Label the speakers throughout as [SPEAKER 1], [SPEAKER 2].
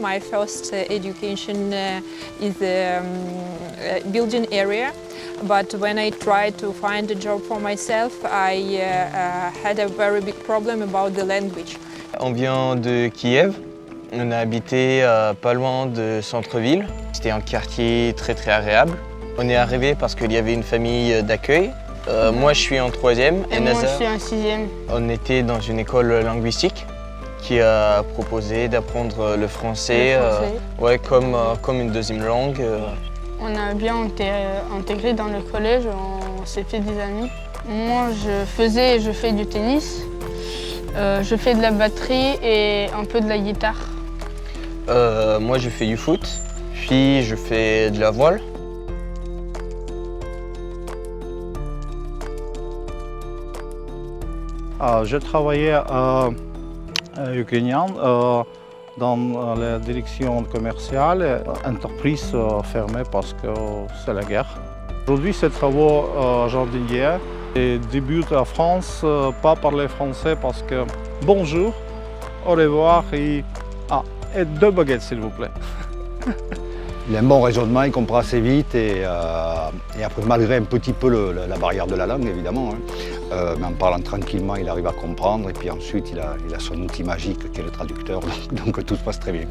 [SPEAKER 1] my first education in the building area. But when I tried to find a job for myself, I had a very big problem about the language.
[SPEAKER 2] On vient de Kiev. On a habité pas loin de centre-ville. C'était un quartier très agréable. On est arrivé parce qu'il y avait une famille d'accueil. Moi, je suis en 3e.
[SPEAKER 3] Et moi, je suis en 6e.
[SPEAKER 2] On était dans une école linguistique qui a proposé d'apprendre le français, ouais, comme une deuxième langue.
[SPEAKER 3] On a bien intégré dans le collège, on s'est fait des amis. Moi, je fais du tennis, je fais de la batterie et un peu de la guitare.
[SPEAKER 2] Moi, je fais du foot, puis je fais de la voile.
[SPEAKER 4] Je travaillais à Ukrainian dans la direction commerciale, entreprise fermée parce que c'est la guerre. Aujourd'hui, ces travaux jardiniers débutent en France, pas parler français parce que bonjour, au revoir et 2 baguettes s'il vous plaît.
[SPEAKER 5] Il a un bon raisonnement, il comprend assez vite et après, malgré un petit peu la barrière de la langue évidemment, mais en parlant tranquillement, il arrive à comprendre et puis ensuite il a son outil magique qui est le traducteur, donc tout se passe très bien.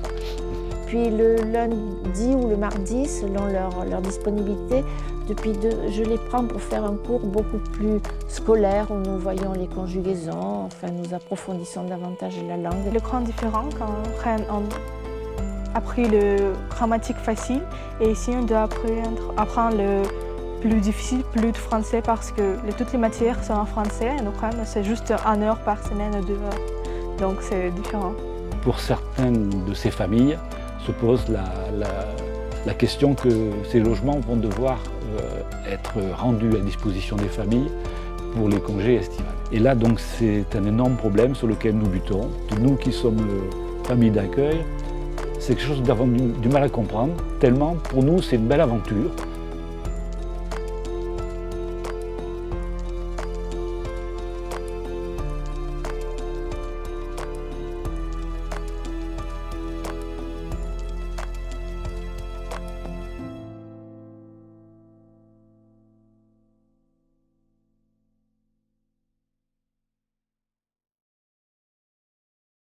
[SPEAKER 6] Puis le lundi ou le mardi, selon leur disponibilité, je les prends pour faire un cours beaucoup plus scolaire où nous voyons les conjugaisons, enfin nous approfondissons davantage la langue.
[SPEAKER 7] Le grand différent quand on appris le grammatique facile et ici on doit apprendre le plus difficile, plus de français parce que toutes les matières sont en français et nous c'est juste 1 heure par semaine ou 2 heures. Donc c'est différent.
[SPEAKER 8] Pour certaines de ces familles se pose la question que ces logements vont devoir être rendus à disposition des familles pour les congés estivales. Et là donc c'est un énorme problème sur lequel nous butons. Nous qui sommes famille d'accueil, c'est quelque chose d'avoir du mal à comprendre, tellement pour nous c'est une belle aventure.